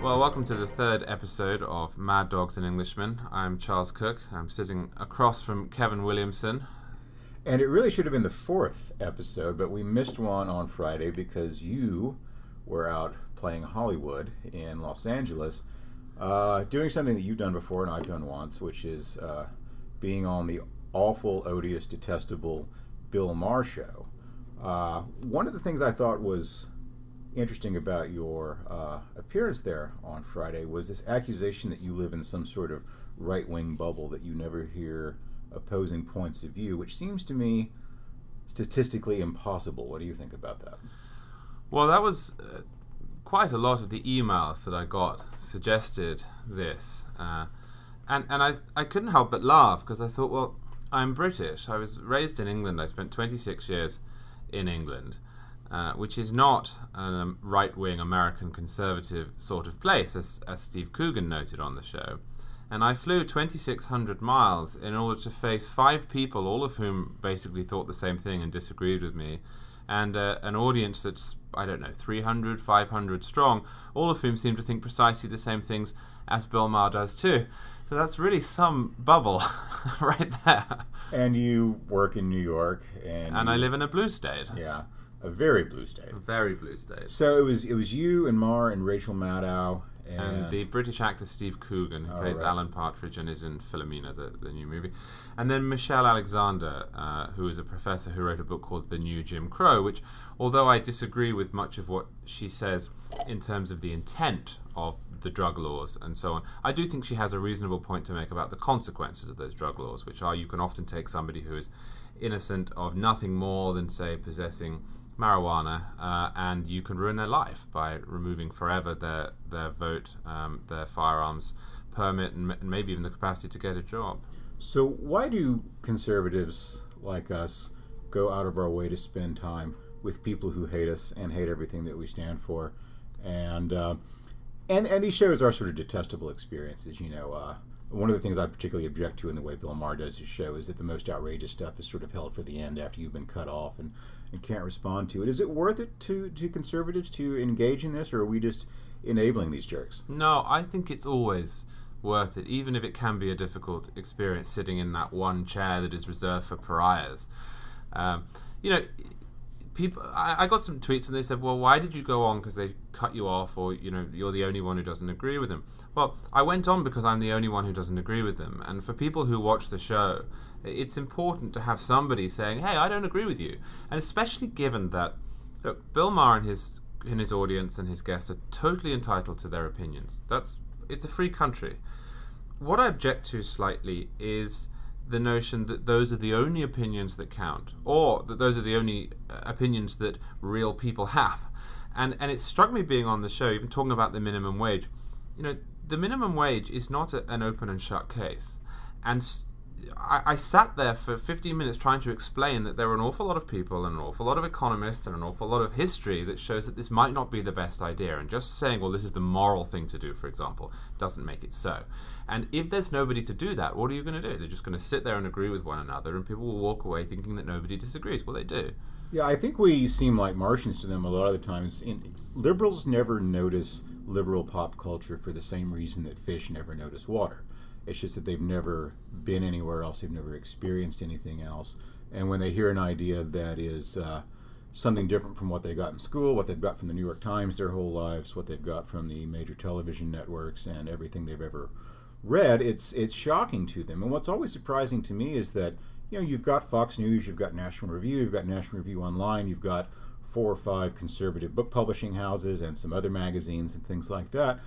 Well, welcome to the third episode of Mad Dogs and Englishmen. I'm Charles Cooke. I'm sitting across from Kevin Williamson. And it really should have been the fourth episode, but we missed one on Friday because you were out playing Hollywood in Los Angeles, doing something that you've done before and I've done once, which is being on the awful, odious, detestable Bill Maher show. One of the things I thought was interesting about your appearance there on Friday was this accusation that you live in some sort of right-wing bubble, that you never hear opposing points of view, which seems to me statistically impossible. What do you think about that? Well, that was quite a lot of the emails that I got suggested this. And I couldn't help but laugh because I thought, well, I'm British. I was raised in England. I spent 26 years in England. Which is not a right-wing American conservative sort of place, as Steve Coogan noted on the show. And I flew 2,600 miles in order to face 5 people, all of whom basically thought the same thing and disagreed with me, and an audience that's, I don't know, 300, 500 strong, all of whom seem to think precisely the same things as Bill Maher does too. So that's really some bubble right there. And you work in New York. And I live in a blue state. Yeah. A very blue state. A very blue state. So it was you and Maher and Rachel Maddow and the British actor Steve Coogan, who plays Alan Partridge and is in Philomena, the new movie, and then Michelle Alexander, who is a professor who wrote a book called The New Jim Crow, which, although I disagree with much of what she says in terms of the intent of the drug laws and so on, I do think she has a reasonable point to make about the consequences of those drug laws, which are you can often take somebody who is innocent of nothing more than, say, possessing marijuana, and you can ruin their life by removing forever their vote, their firearms permit, and maybe even the capacity to get a job. So why do conservatives like us go out of our way to spend time with people who hate us and hate everything that we stand for? And these shows are sort of detestable experiences, you know. One of the things I particularly object to in the way Bill Maher does his show is that the most outrageous stuff is sort of held for the end after you've been cut off and can't respond to it. Is it worth it to conservatives to engage in this, or are we just enabling these jerks? No, I think it's always worth it, even if it can be a difficult experience sitting in that one chair that is reserved for pariahs. You know, people. I got some tweets and they said, well, why did you go on? Because they cut you off, or, you know, you're the only one who doesn't agree with them. Well, I went on because I'm the only one who doesn't agree with them. And for people who watch the show, it's important to have somebody saying, hey, I don't agree with you. And especially given that, look, Bill Maher and his audience and his guests are totally entitled to their opinions. It's a free country. What I object to slightly is the notion that those are the only opinions that count, or that those are the only opinions that real people have. And it struck me being on the show, even talking about the minimum wage. You know, the minimum wage is not an open and shut case. And I sat there for 15 minutes trying to explain that there are an awful lot of people and an awful lot of economists and an awful lot of history that shows that this might not be the best idea. And just saying, well, this is the moral thing to do, for example, doesn't make it so. And if there's nobody to do that, what are you going to do? They're just going to sit there and agree with one another, and people will walk away thinking that nobody disagrees. Well, they do. Yeah, I think we seem like Martians to them a lot of the times. Liberals never notice liberal pop culture for the same reason that fish never notice water. It's just that they've never been anywhere else. They've never experienced anything else. And when they hear an idea that is something different from what they got in school, what they've got from the New York Times their whole lives, what they've got from the major television networks and everything they've ever read, it's shocking to them. And what's always surprising to me is that, you know, you've got Fox News, you've got National Review, you've got National Review Online, you've got 4 or 5 conservative book publishing houses and some other magazines and things like that.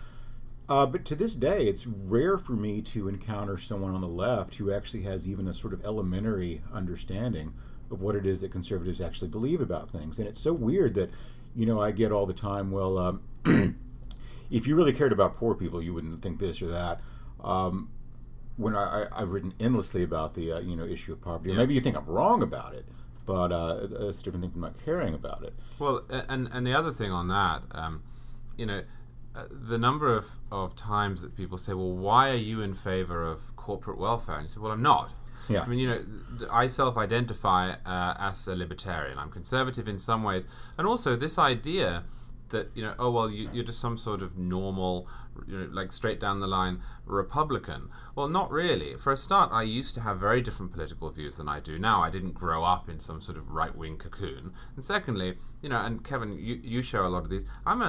But to this day, it's rare for me to encounter someone on the left who actually has even a sort of elementary understanding of what it is that conservatives actually believe about things. And it's so weird that, you know, I get all the time, well, if you really cared about poor people, you wouldn't think this or that. When I've written endlessly about the issue of poverty. Or maybe you think I'm wrong about it, but it's a different thing from not caring about it. Well, and the other thing on that, you know, the number of times that people say, well, why are you in favor of corporate welfare? And you say, well, I'm not. Yeah. I mean, you know, I self-identify as a libertarian. I'm conservative in some ways. And also this idea that, oh, well, you're just some sort of normal, like straight down the line Republican. Well, not really. For a start, I used to have very different political views than I do now. I didn't grow up in some sort of right-wing cocoon. And secondly, and Kevin, you share a lot of these. I'm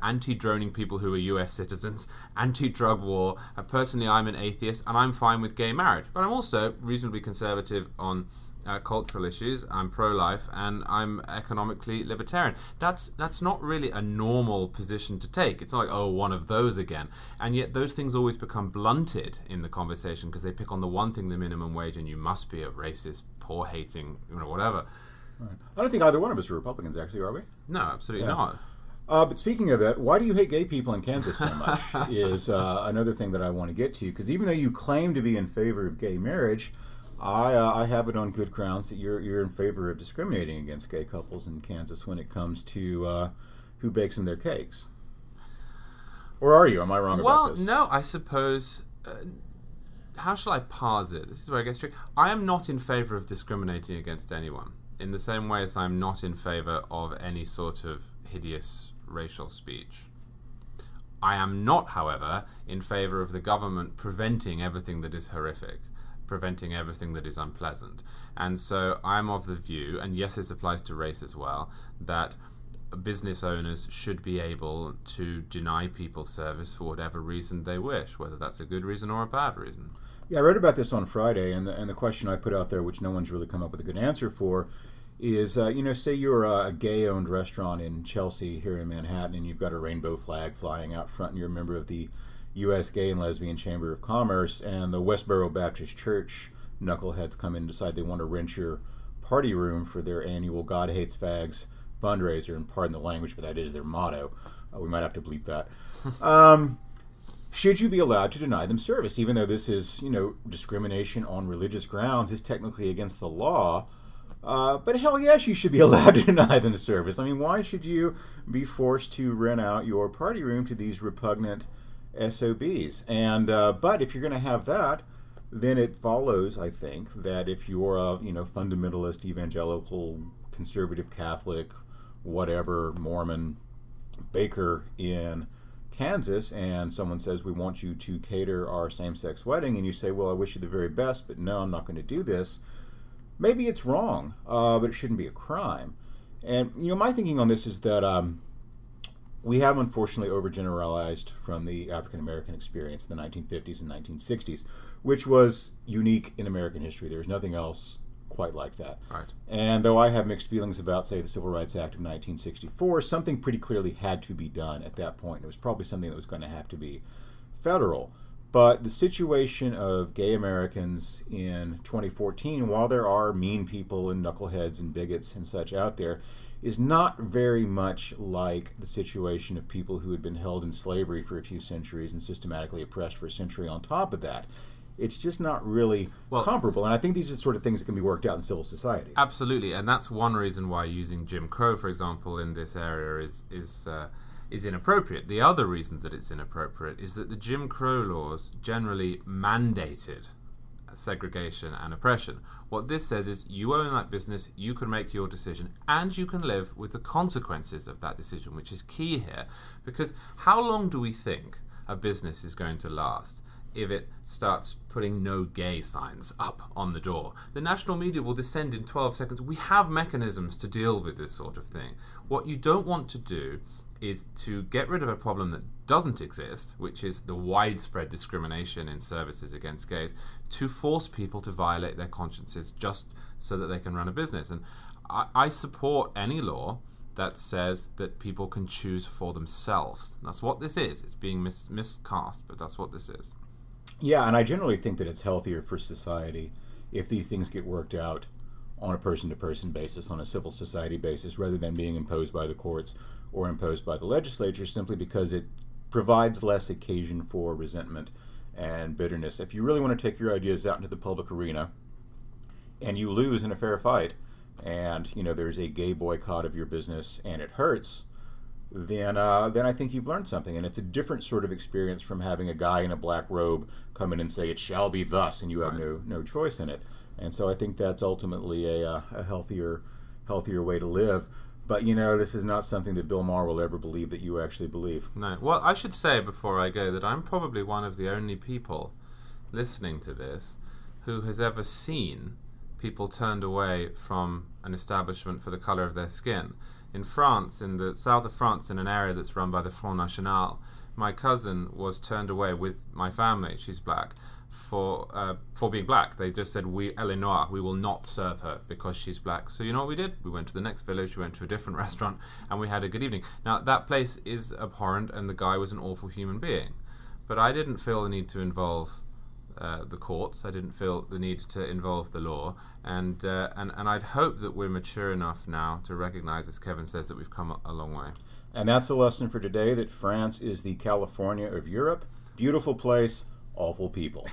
anti-droning people who are US citizens, anti-drug war. Personally, I'm an atheist, and I'm fine with gay marriage. But I'm also reasonably conservative on cultural issues. I'm pro-life, and I'm economically libertarian. That's not really a normal position to take. It's not like, oh, one of those again. And yet those things always become blunted in the conversation because they pick on the one thing, the minimum wage, and you must be a racist, poor-hating, whatever. Right. I don't think either one of us are Republicans, actually, are we? No, absolutely not. But speaking of that, why do you hate gay people in Kansas so much is another thing that I want to get to, because even though you claim to be in favor of gay marriage, I have it on good grounds that you're in favor of discriminating against gay couples in Kansas when it comes to who bakes them their cakes. Or are you? Am I wrong about this? Well, no, I suppose... how shall I parse it? This is where I get straight. I am not in favor of discriminating against anyone, in the same way as I'm not in favor of any sort of hideous racial speech. I am not, however, in favor of the government preventing everything that is horrific, preventing everything that is unpleasant. And so I'm of the view, and yes, this applies to race as well, that business owners should be able to deny people service for whatever reason they wish, whether that's a good reason or a bad reason. Yeah, I read about this on Friday, and the question I put out there, which no one's really come up with a good answer for, is, say you're a gay-owned restaurant in Chelsea here in Manhattan, and you've got a rainbow flag flying out front, and you're a member of the U.S. Gay and Lesbian Chamber of Commerce, and the Westboro Baptist Church knuckleheads come in and decide they want to rent your party room for their annual God Hates Fags fundraiser, and pardon the language, but that is their motto. We might have to bleep that. Should you be allowed to deny them service, even though this is, discrimination on religious grounds is technically against the law? But hell yes, you should be allowed to deny them service. I mean, why should you be forced to rent out your party room to these repugnant SOBs? And but if you're going to have that, then it follows, I think, that if you're a fundamentalist, evangelical, conservative, Catholic, whatever, Mormon baker in Kansas, and someone says, we want you to cater our same-sex wedding, and you say, well, I wish you the very best, but no, I'm not going to do this. Maybe it's wrong, but it shouldn't be a crime. And my thinking on this is that we have unfortunately overgeneralized from the African American experience in the 1950s and 1960s, which was unique in American history. There's nothing else quite like that. Right. And though I have mixed feelings about, say, the Civil Rights Act of 1964, something pretty clearly had to be done at that point. It was probably something that was going to have to be federal. But the situation of gay Americans in 2014, while there are mean people and knuckleheads and bigots and such out there, is not very much like the situation of people who had been held in slavery for a few centuries and systematically oppressed for a century on top of that. It's just not really comparable. And I think these are the sort of things that can be worked out in civil society. Absolutely. And that's one reason why using Jim Crow, for example, in this area is inappropriate. The other reason that it's inappropriate is that the Jim Crow laws generally mandated segregation and oppression. What this says is you own that business, you can make your decision, and you can live with the consequences of that decision, which is key here. Because how long do we think a business is going to last if it starts putting no gay signs up on the door? The national media will descend in 12 seconds. We have mechanisms to deal with this sort of thing. What you don't want to do is to get rid of a problem that doesn't exist, which is the widespread discrimination in services against gays, to force people to violate their consciences just so that they can run a business. And I support any law that says that people can choose for themselves. That's what this is. It's being miscast, but that's what this is. Yeah, and I generally think that it's healthier for society if these things get worked out on a person-to-person basis, on a civil society basis, rather than being imposed by the courts or imposed by the legislature, simply because it provides less occasion for resentment and bitterness. If you really want to take your ideas out into the public arena and you lose in a fair fight, and there's a gay boycott of your business and it hurts, then I think you've learned something. And it's a different sort of experience from having a guy in a black robe come in and say, it shall be thus, and you have no choice in it. And so I think that's ultimately a healthier way to live. But, you know, this is not something that Bill Maher will ever believe that you actually believe. No. Well, I should say before I go that I'm probably one of the only people listening to this who has ever seen people turned away from an establishment for the colour of their skin. In France, in the south of France, in an area that's run by the Front National, my cousin was turned away with my family, she's black, for being black. They just said, elle est noire, we will not serve her because she's black. So you know what we did? We went to the next village, we went to a different restaurant, and we had a good evening. Now, that place is abhorrent, and the guy was an awful human being. But I didn't feel the need to involve the courts. I didn't feel the need to involve the law. And I'd hope that we're mature enough now to recognize, as Kevin says, that we've come a long way. And that's the lesson for today, that France is the California of Europe. Beautiful place, awful people.